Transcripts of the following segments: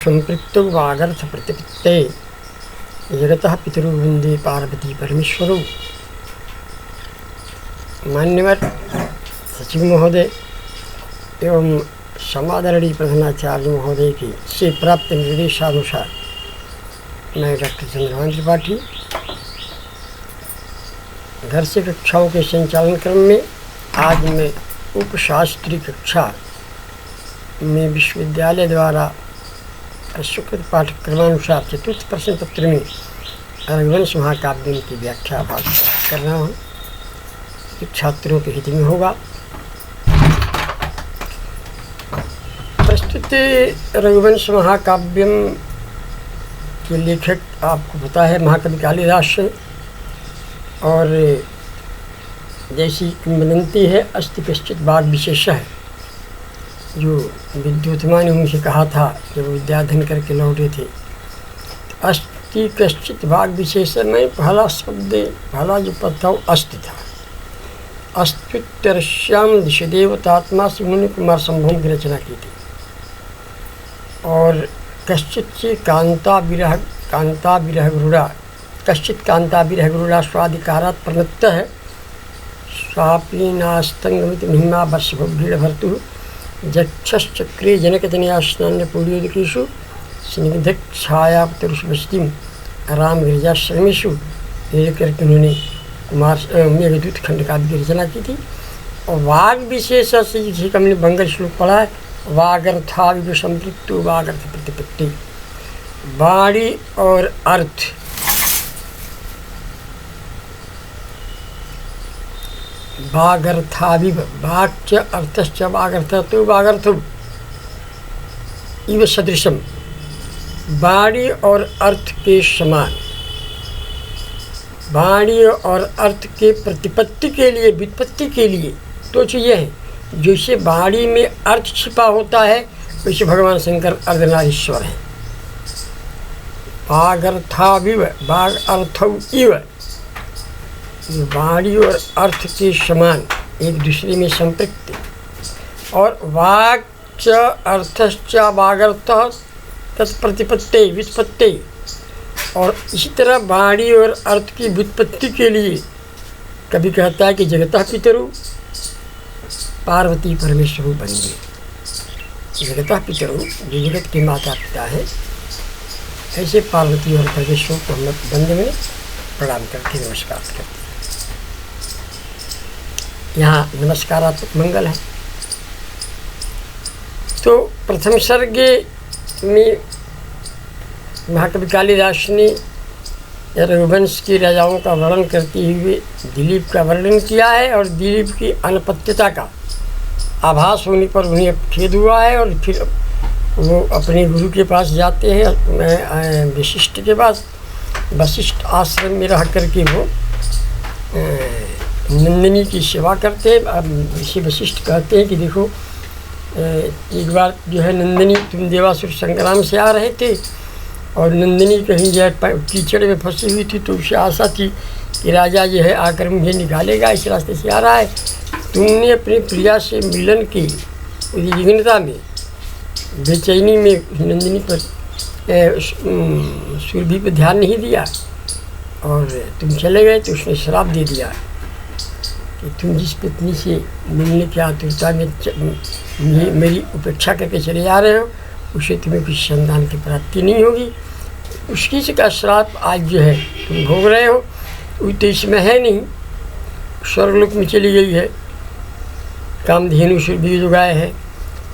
संपृक्तौ वागर्थ प्रतिपत्ते जगतः पितरौ वन्दे पार्वती परमेश्वरौ। मान्यवर सचिव महोदय एवं समादरणीय प्रधानाचार्य महोदय की से प्राप्त निर्देशानुसार मैं डॉक्टर चंद्रभान त्रिपाठी घर से कक्षाओं के संचालन क्रम में आज मैं उपशास्त्री कक्षा में विश्वविद्यालय द्वारा स्वीकृत पाठ्यक्रमानुसार चतुर्थ प्रश्न पत्र में रघुवंश महाकाव्य की व्याख्या कर रहा हूँ। छात्रों के हित में होगा। प्रस्तुत रघुवंश महाकाव्यम के लेखक आपको पता है महाकवि कालिदास है, और जैसी किंवदंती है अस्ति कश्चित वाग विशेष है, जो विद्युतमा ने उनसे कहा था जब विद्याधन करके लौटे थे। अस्ति कश्चित वाग विशेष में पहला शब्द पहला जो पद था वो अस्ति था। अस्त्युत्तरश्याम दिशदेवतात्मा से उन्होंने कुमार संभव की रचना की थी। और कश्चित से कांता विरह गुरुड़ा कश्चित कांता विरह गुरुड़ा स्वाधिकारात प्रवृत्त है। स्वापीनास्तंगमित महिमा वर्षभीड़ भर्तु जक्षश्चक्रे जनकतनयास्नान्य पूर्योदकेषु स्निग्धक छायापतरुषवस्तिम राम गिरिजाश्रमेषु, ये करके उन्होंने कुमार मेघदूत खंड काव्य की रचना की थी। और वाग विशेष से जिसे हमने बंगल श्लोक पढ़ा है, वागर्थाविव संपृक्तो वागर्थ प्रतिपत्ति। वाणी और अर्थ वागर्थाविव वाक्च अर्थश्च वागर्थतो वागर्थो इव सदृशम, वाणी और अर्थ के समान। वाणी और अर्थ के प्रतिपत्ति के लिए व्युत्पत्ति के लिए दो चीज़ें हैं। जैसे वाणी में अर्थ छिपा होता है वैसे भगवान शंकर अर्धनारीश्वर हैं। वागर्थाविव वाग अर्थौ इव, वाणी और अर्थ के समान एक दूसरे में संपृक्त। और वाक् च अर्थश्च वागर्थ तत्प्रतिपत्ति व्युत्पत्ति। और इसी तरह वाणी और अर्थ की व्युत्पत्ति के लिए कभी कहता है कि जगतः पितरु पार्वती परमेश्वरु वन्दे। जगतः पितरु जो जगत के माता पिता है, ऐसे पार्वती और परमेश्वर को हम वंदे में प्रणाम करके नमस्कार करते हैं। यहाँ नमस्कारात्मक मंगल है। तो प्रथम सर्ग में महाकवि कालिदास ने रघुवंश की राजाओं का वर्णन करते हुए दिलीप का वर्णन किया है, और दिलीप की अनपत्यता का आभास होने पर उन्हें खेद हुआ है। और फिर वो अपने गुरु के पास जाते हैं, वशिष्ठ के पास। वशिष्ठ आश्रम में रह करके वो नंदिनी की सेवा करते हैं। अब इसे वशिष्ठ कहते हैं कि देखो, एक बार जो है नंदिनी, तुम देवासुर संग्राम से आ रहे थे और नंदिनी कहीं जो है कीचड़ में फंसी हुई थी, तो उसे आशा थी कि राजा जो है आकर मुझे निकालेगा, इस रास्ते से आ रहा है। तुमने अपनी प्रिया से मिलन की विघ्नता में, बेचैनी में नंदिनी पर सुरभि पर ध्यान नहीं दिया और तुम चले गए, तो उसने श्राप दे दिया कि तुम जिस पत्नी से मिलने की आतुरता में मेरी उपेक्षा करके चले जा रहे हो, उसे तुम्हें कुछ संतान की प्राप्ति नहीं होगी। उसकी से का श्राप आज जो है तुम भोग रहे हो। वो तो इसमें है नहीं, स्वर्गलोक में चली गई है। कामधेनु सुरभि जो गाय है,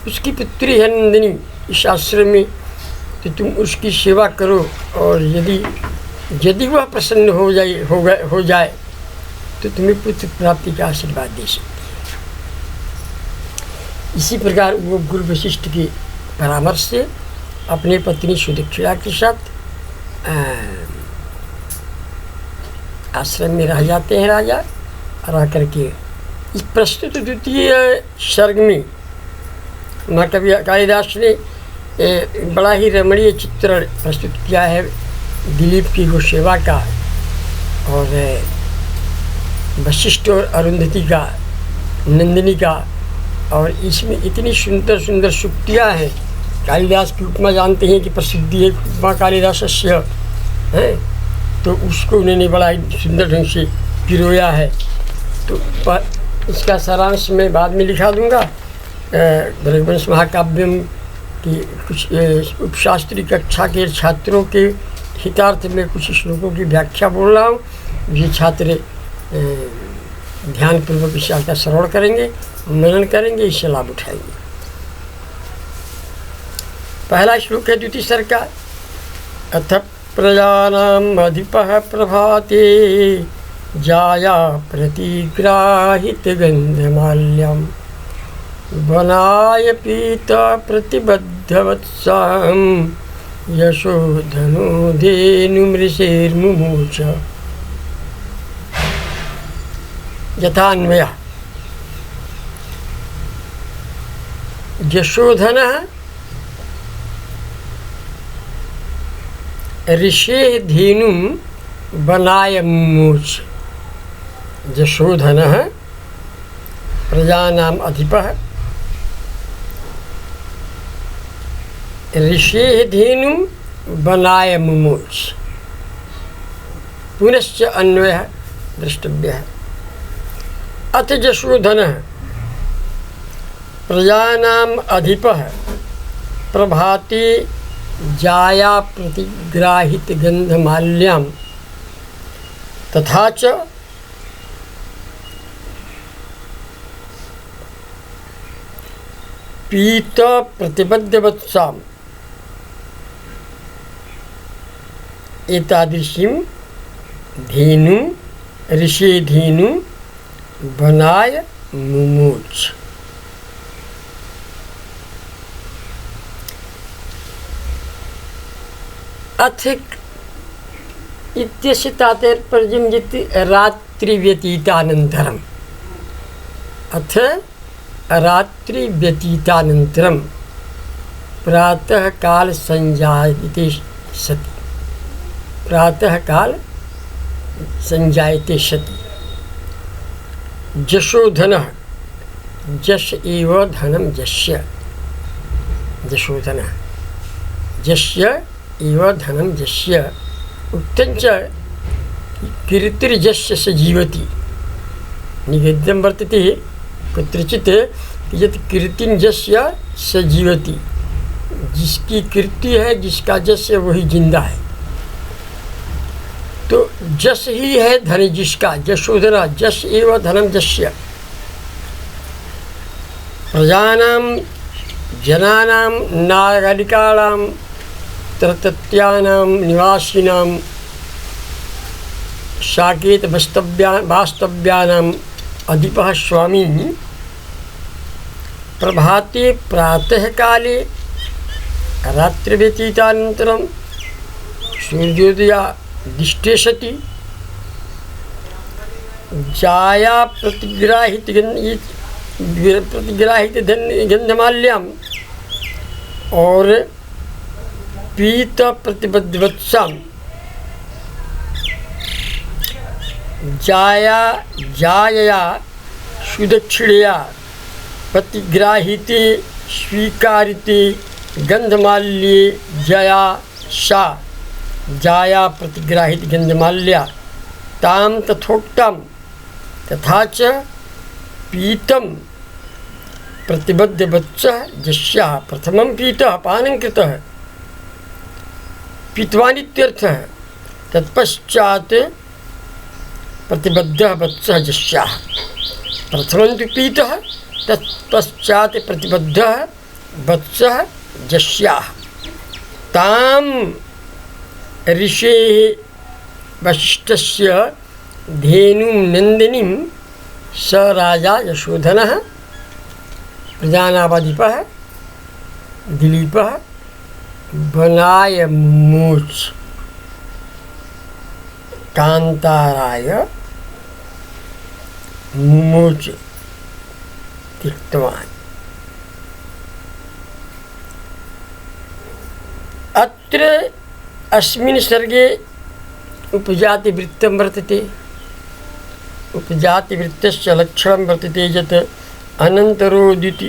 उसकी पुत्री है नंदिनी इस आश्रम में, तो तुम उसकी सेवा करो, और यदि वह प्रसन्न हो जाए तो तुम्हें पुत्र प्राप्ति का आशीर्वाद दे सकती है। इसी प्रकार वो गुरु वशिष्ठ की परामर्श से अपनी पत्नी सुदीक्षा के साथ आश्रम में रह जाते हैं राजा। रह करके इस प्रस्तुत द्वितीय सर्ग में महाकवि कालिदास ने बड़ा ही रमणीय चित्रण प्रस्तुत किया है दिलीप की गो सेवा का, और वशिष्ठ और अरुंधति का, नंदिनी का। और इसमें इतनी सुंदर सुंदर सूक्तियाँ हैं कालिदास की उपमा जानते हैं कि प्रसिद्धि है उपमा कालिदासस्य है, तो उसको उन्होंने बड़ा सुंदर ढंग से पिरोया है। तो इसका सारांश मैं बाद में लिखा दूंगा। रघुवंश महाकाव्यम की कुछ उपशास्त्री कक्षा के छात्रों के हितार्थ में कुछ श्लोकों की व्याख्या बोल रहा हूँ। ये छात्र ध्यानपूर्वक इस का श्रवण करेंगे, मनन करेंगे, इससे लाभ उठाएंगे। पहला श्लोक है द्वितीय स्वर का। अथ प्रजानाम अधिपः प्रभाते जाया प्रतिग्राहित गंधमाल्यम वनाय पीता प्रतिबद्धवत्साम यशोधनो धेनुमृषेर्मुमूच। यथान्वयः यशोधनः ऋषेः धेनुं वनाय मुमूच। यशोधनः प्रजानाम् अधिपः ऋषेः धेनुं वनाय मुमूच। पुनश्च अन्वयः द्रष्टव्यः। अथ यशोधनः प्रजानाम् अधिपः प्रभाते जाया प्रतिग्राहित गंधमाल्याम तथा च पीत प्रतिबद्धवत्साम एतादृशीं धेनु ऋषि धेनु वनाय मुमूच। अथ इत्यस्य तात्पर्यं यत् रात्रिव्यतीतानन्तरम्। अथ रात्रिव्यतीतानन्तरं प्रातःकाल संजायते सति। प्रातःकाल संजायते सति यशोधनः यश एव धनं यस्य। यशोधनः यस्य एव धनं यस्य। उक्तञ्च कीर्तिर्यस्य स जीवति। निवेद्यं वर्तते कुत्रचित् यत् कीर्तिं यस्य स जीवति। जिसकी कीर्ति है, जिसका यश है, वही जिंदा है। तो यश ही है धन जिसका। यशोधना यश एव धनं यस्य। प्रजानां जनानां नागरिकाणां तत्रत्यानां निवासिनां साकेत वास्तव्यानां अधिपः स्वामी प्रभाते प्रातःकाले रात्रिव्यतीतानन्तरं सूर्योदयादिष्टे सति जाया प्रतिग्राहित गंधमाल्याम और पीत प्रतिबद्धवत्साम जायया सुदक्षिणया प्रतिग्राहिते स्वीकारिते गंधमाल्ये जया सा जाया प्रतिग्राहित गंधमाल्या ताम तथोक्तम तथा च पीतम प्रतिबद्धवत्सः यस्याः प्रथमं पीतः पानं कृतः पीतवानित्यर्थः तत्पश्चात् प्रतिबद्धः वत्सः यस्याः। प्रथमं तु पीतः तत्पश्चात् प्रतिबद्धः वत्सः यस्याः। तां ऋषेः वसिष्ठस्य धेनुं नन्दिनीं स राजा यशोधनः प्रजानामधिपः दिलीपः वनाय मुमूच कांताराय मुमूच तिक्तवान्। अत्र अस्मिन् सर्गे उपजातिवृत्तं वर्तते। उपजातिवृत्तस्य लक्षणं वर्तते यत् अनन्तरोदित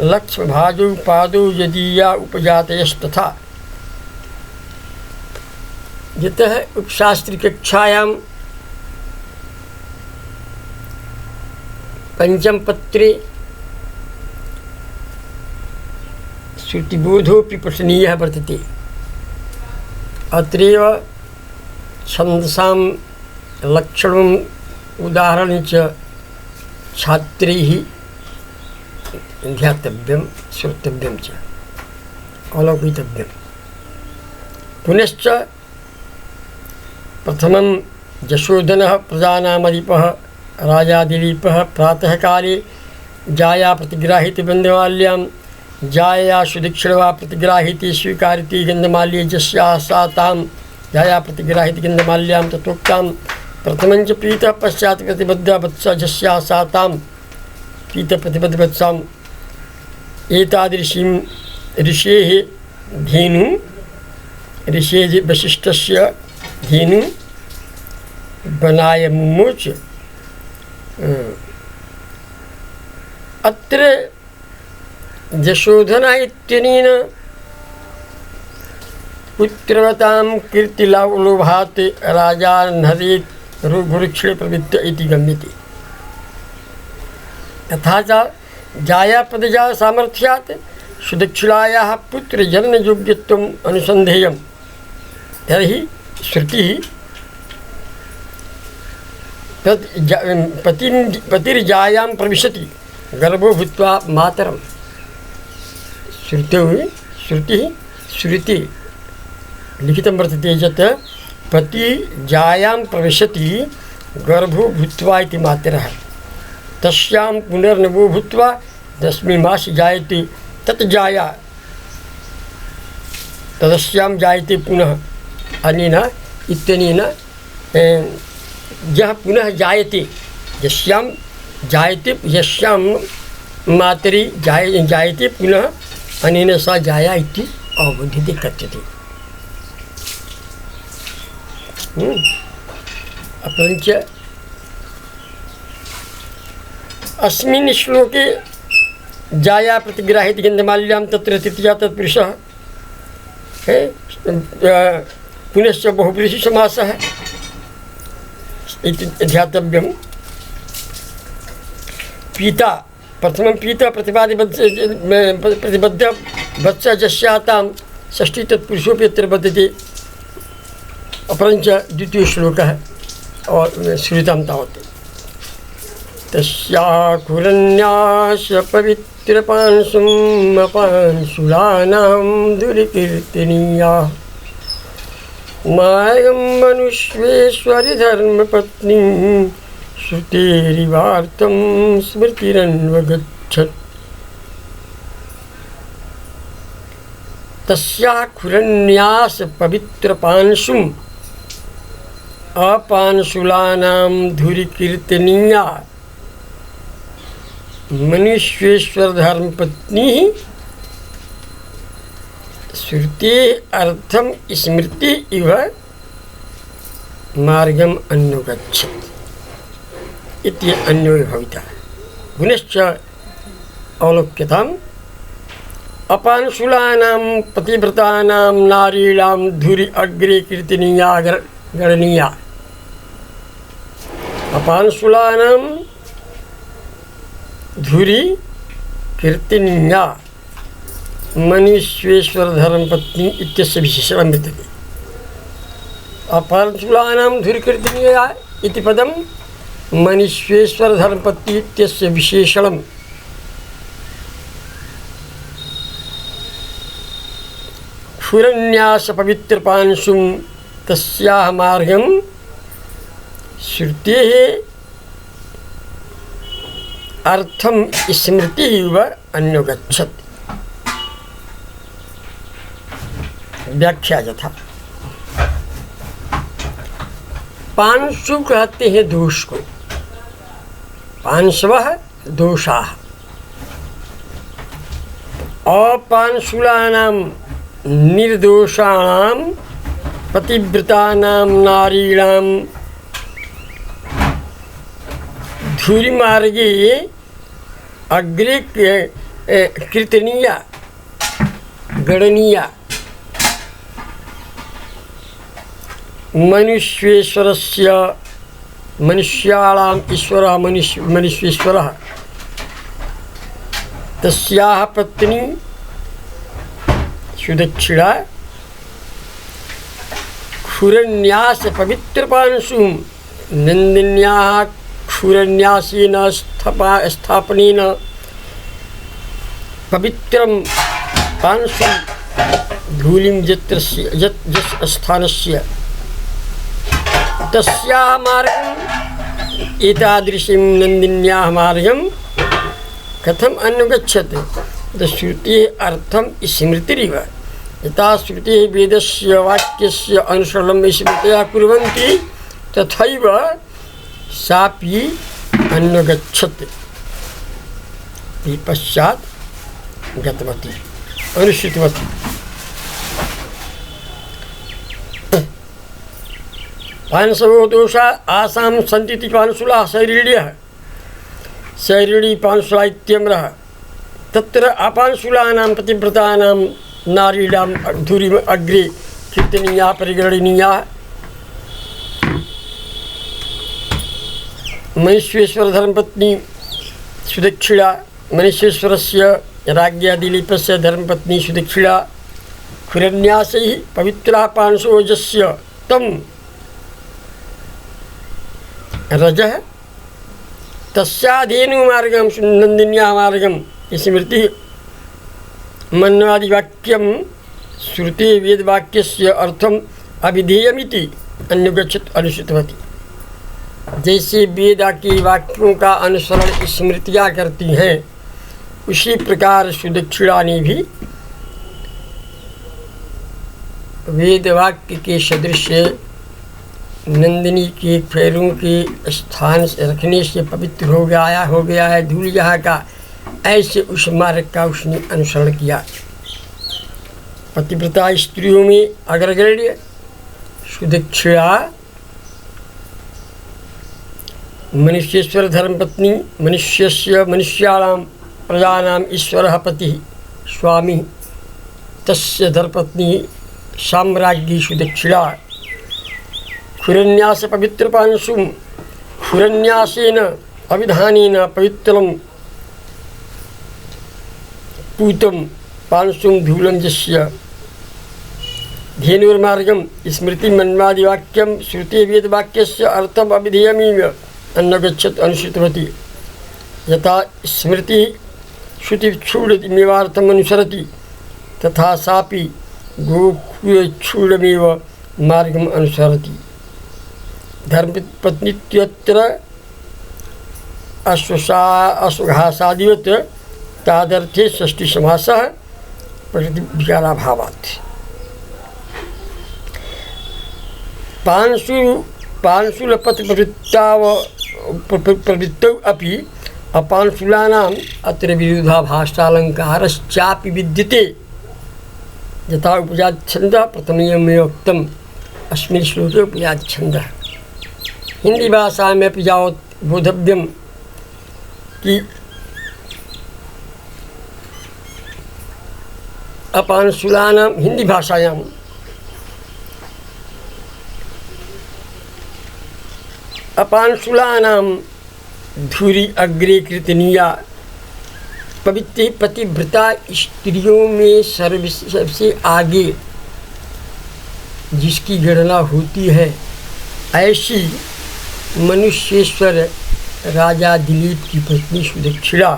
लक्ष्य भाजौ पादौ यदीया उपजातयस्तथा। यतः उपशास्त्री कक्षायां पंचम पत्रे श्रुतिबोधोऽपि पठनीयः वर्तते। अत्रैव छन्दसां लक्षणम् उदाहरणं च छात्रैः ध्यातव्यं श्रोतव्यं च अवलोकितव्यं। पुनश्च प्रथमं जशोधनः प्रजानामधिपः राजा दिलीपः प्रातःकाले जाया प्रतिग्राहीति बन्धमाल्यां जाया सुदक्षिणवा प्रतिग्राहीति स्वीकारिति गन्धमाल्ये यस्याः सा तां जाया प्रतिग्राहीति गन्धमाल्यां तथोक्तां प्रथमं च प्रीतः पश्चात् प्रतिबद्धः वत्सा यस्याः सा तां प्रीतः प्रतिबद्धवत्साम् एतादृशीं ऋषेः धेनुं ऋषेः वसिष्ठस्य धेनुं बनाय मुमोच। अत्र यशोधना इत्यनेन पुत्रवतां कीर्तिलोभात् राजा नरेत् रुक्षे प्रवृत्त इति गम्यते। तथा च जायापदजा सामर्थ्यात् सुदक्षिणायाः पुत्रजननयोग्यत्वम् अनुसन्धेयं। तर्हि श्रुतिः पतिर्जायां प्रविशति गर्भो भूत्वा मातरं। श्रुति लिखितं वर्तते यत् पतिजायां प्रविशति गर्भो भूत्वा इति मातरः। तस्यां पुनर्नवो भूत्वा 10वें मासे जायते तत् जाया तदस्यां जायते पुनः। अनेन इत्यनेन यः पुनः जायते यस्यां मातरि जायते पुनः अनेन सा जाया इति अवबुध्यते कथ्यते। अपरञ्च अस्मिन् श्लोके जाया प्रतिग्राहीति गन्धमाल्यां तत्र तृतीया तत्पुरुषः पुनश्च बहुपुरुषी समासः इति ध्यातव्यं। पीता प्रथमं पीता प्रतिबद्ध वत्स यस्यातां षष्ठी तत्पुरुषोऽपि अत्र वर्तते। अपरञ्च द्वितीय श्लोकः और श्रुतं तावत् तस्याकुरन्यास पवित्रपांसुम् अपांशुलानां दुरिकीर्तनीया मायं मनुष्येश्वरि धर्मपत्नी श्रुतेरिवार्तं स्मृतिरन्वगच्छत्। तस्याकुरन्यास पवित्रपांसुम् अपांशुलानां धुरिकीर्तनीया मनुष्येश्वर धर्मपत्नी श्रुते अर्थम स्मृति इव मार्गम अनुगच्छति इति अन्योय भविता। पुनश्च अवलोक्यताम् अपांशुलानां पतिव्रतानां नारीणां धुरि अग्रे कीर्तनीया गणनीया। अपांशुलानां धुरि कीर्तनीया मनुष्येश्वर धर्मपत्नी इत्यस्य विशेषणं विद्यते। अपांशुलानां धुरि कीर्तनीया इति पदं मनुष्येश्वर धर्मपत्नी इत्यस्य विशेषणं। क्षुरन्यास पवित्रपांशुं तस्याः मार्गं श्रुतेः अर्थम स्मृति इव अन्योगच्छत्। व्याख्या यथा पांशु कहते हैं दोष को, पांशवः दोषाः। अपांशुलानां निर्दोषाणां पतिव्रतानां नारीणां धुरिमार्गे अग्रे कीर्तनीया गणनीया मनुष्येश्वरस्य मनुष्याणाम् ईश्वरः मनुष्येश्वरः तस्याः पत्नी सुदक्षिणा क्षुरन्यास पवित्रपांशुं नन्दिन्याः क्षुरन्यासेन स्थापनेन पवित्रं पांशुं धूलिं यत् स्थानस्य तस्याः मार्गम् एतादृशीं नन्दिन्याः मार्गं कथम् अनुगच्छति श्रुतेः अर्थं स्मृतिरिव यथा श्रुतिः वेदस्य वाक्यस्य अनुसरणं स्मृत्या कुर्वन्ति तथैव सापि अनुगच्छति पश्चात् गतवती अनुसृतवती। पांशवो दोषा आसां सन्तीति पांशुलाः शैरिणी पांशुला इत्यम्रः तत्र अपांशुलानां पतिव्रतानां नारीणां धुरिम अग्रे कीर्तनीया परिगणनीया मनुष्येश्वर धर्मपत्नी सुदक्षिणा मनुष्येश्वरस्य राज्ञा दिलीपस्य धर्मपत्नी सुदक्षिणा क्षुरन्यासैः पवित्रः पांशोजस्य तं रजः तस्याधेनुमार्गं नन्दिन्याः मार्गं स्मृति मन्वादिवाक्यं श्रुते वेदवाक्यस्य अर्थम अविधेयमिति अनुगच्छत अनुसृतवती। जैसे वेद के वाक्यों का अनुसरण स्मृतियाँ करती हैं उसी प्रकार सुदक्षिणा ने भी वेद वाक्य के सदृश नंदिनी के पैरों के स्थान रखने से पवित्र हो गया है धूल यहाँ का, ऐसे उस मार्ग का उसने अनुसरण किया। पतिव्रता स्त्रियों में अग्रगण्य सुदक्षिणा मनुष्येश्वर धर्मपत्नी मनुष्याणां प्रजानां ईश्वरः पतिः स्वामी तस्य धर्मपत्नी साम्राज्ञी सुदक्षिणा क्षुरन्यास पवित्रपांशुं क्षुरन्यासेन अविधानेन पवित्रं पूतं पांशुं धूलं यस्य धेनुर्मार्गं स्मृतिमन्वादिवाक्यं श्रुते वेदवाक्यस्य अर्थम् अविधेयमिव अनुगच्छत् अनुसृतवती। यथा स्मृति श्रुतिक्षूणमेवार्थम् अनुसरति तथा सापि गोक्षूणमेव मार्गम् अनुसरति। धर्मपत्नीत्यत्र अश्वघासादिवत् तादर्थे षष्ठी समासः प्रतिविकाराभावात्। प्रवृत्तौ अपि अपांशुलानाम् अत्र विरोधाभासालङ्कारश्चापि विद्यते। यथा उपजातिछन्दः प्रथममेव उक्तम् अस्मिन् श्लोके उपजातिछन्दः। हिंदी भाषा में अपि यावत् बोधव्यं कि अपांशुलानां हिंदी भाषायां अपांशुलानां धुरि अग्रे कीर्तनीया पवित्र पतिव्रता स्त्रियों में सबसे आगे जिसकी गणना होती है ऐसी मनुष्येश्वर राजा दिलीप की पत्नी सुदक्षिणा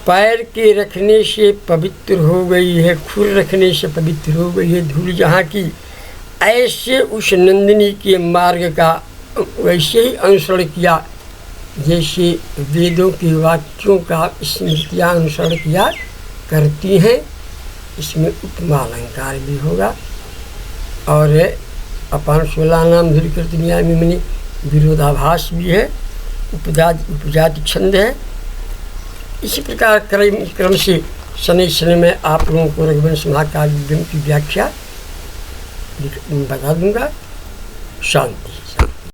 पैर के रखने से पवित्र हो गई है, खुर रखने से पवित्र हो गई है धूल जहाँ की। ऐसे उस नंदिनी के मार्ग का वैसे ही अनुसरण किया जैसे वेदों के वाक्यों का स्मृतियाँ अनुसरण किया करती हैं। इसमें उपमा अलंकार भी होगा और अपांशुलानां धुरि कीर्तनीया में विरोधाभास भी है, उपजाति छंद है। इसी प्रकार क्रम से शनि शनि में आप लोगों को रघुवंश महाकाव्य की व्याख्या बता दूंगा। शांति।